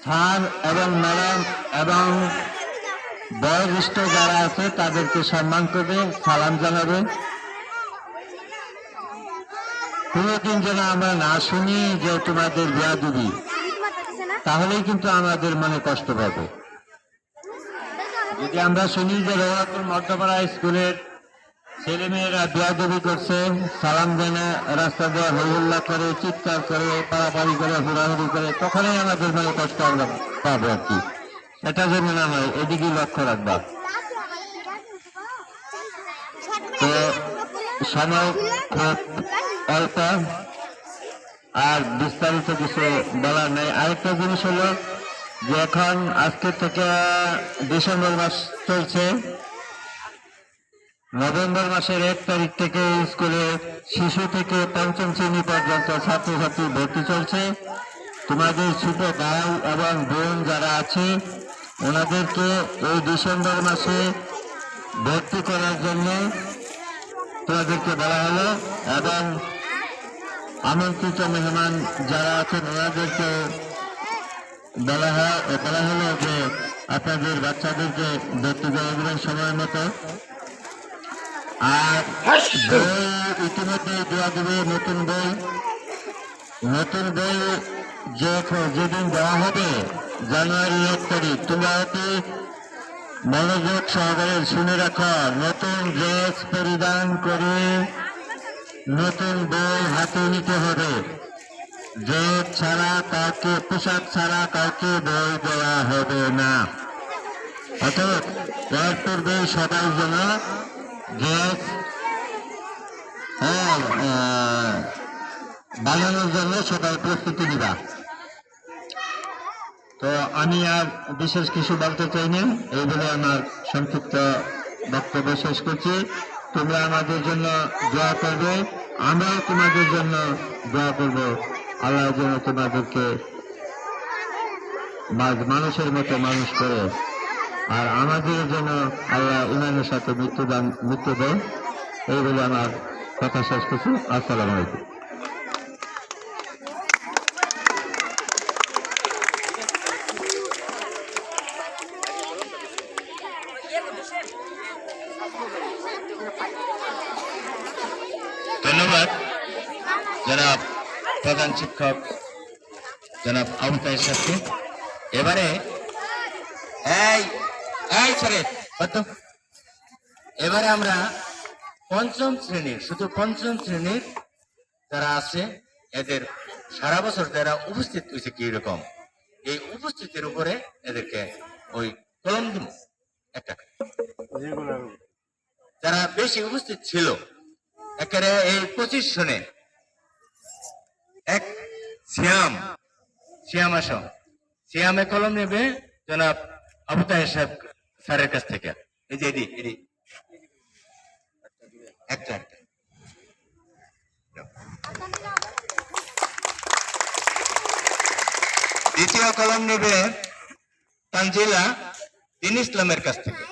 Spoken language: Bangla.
স্যার এবং ম্যাডাম এবং বয়োজ্যেষ্ঠ যারা আছে তাদেরকে সম্মান করবে, সালাম জানাবে। কোনোদিন যেন আমরা না শুনি যে তোমাদের বেয়াদবি, তাহলেই কিন্তু আমাদের মনে কষ্ট পাবে। যদি আমরা শুনি যে রোহাতুল মধ্যপাড়া স্কুলের ছেলেমেয়েরা বেয়াদবি করছে, সালাম দেয় না, রাস্তা দেওয়া হইহুল্লা করে, চিৎকার করে, পাড়াপাড়ি করে, হুড়াহুড়ি করে, তখনই আমাদের মনে কষ্ট আমরা পাবো আর কি। এটা যেন না হয়, এদিকে লক্ষ্য রাখবা। তো সময় খুব অল্প, আর বিস্তারিত কিছু বলার নেই। আরেকটা জিনিস হলো যে এখন আজকে থেকে ডিসেম্বর মাস চলছে, নভেম্বর মাসের 1 তারিখ থেকে স্কুলে শিশু থেকে পঞ্চম শ্রেণী পর্যন্ত ছাত্রছাত্রী ভর্তি চলছে। তোমাদের ছোট ভাই এবং বোন যারা আছে ওনাদেরকে এই ডিসেম্বর মাসে ভর্তি করার জন্য তোমাদেরকে বলা হলো, এবং আমন্ত্রিত মেহমান যারা আছেন ওনাদেরকে বলা হলো যে আপনাদের বাচ্চাদেরকে ভর্তি করে দেবেন সময় মতো। আর বই ইতিমধ্যে দেওয়া দেবে, নতুন বই যেদিন দেওয়া হবে জানুয়ারি 1 তারিখ। তোমরা অতি মনোযোগ সহকারে শুনে রাখো, নতুন ড্রেস পরিধান করে নতুন বই হাতে নিতে হবে। ড্রেস ছাড়া কাউকে, পোশাক ছাড়া কাউকে বই দেওয়া হবে না। অর্থাৎ এর পূর্বে সবাই যেন ড্রেস বানানোর জন্য সবাই প্রস্তুতি নিবা। তো আমি আর বিশেষ কিছু বলতে চাই না, এই বলে আমার সংক্ষিপ্ত বক্তব্য শেষ করছি। তোমরা আমাদের জন্য দোয়া করবে, আমরাও তোমাদের জন্য দোয়া করব। আল্লাহ যেন তোমাদেরকে মানুষের মতো মানুষ করে, আর আমাদের জন্য আল্লাহ ইমানের সাথে মৃত্যু দেয়। এই বলে আমার কথা শেষ করছি। আসসালামু আলাইকুম। ধন্যবাদ জনাব প্রধান শিক্ষক জনাব আবু তাহের সাহেবকে। এবারে এবারে আমরা পঞ্চম শ্রেণীর, শুধু পঞ্চম শ্রেণীর যারা আছে এদের সারা বছর যারা উপস্থিত হয়েছে কি রকম, এই উপস্থিতির উপরে এদেরকে ওই কলম দিব একটা। যারা বেশি উপস্থিত ছিল একেবারে এই 25 জনে, এক শ্যাম আসো, শ্যামে কলম নেবে জনাব আবু তাহের সাহেব স্যারের কাছ থেকে। এই যে এডি একটা দ্বিতীয় কলম নেবে তানজিলা দিন ইসলামের কাছ থেকে।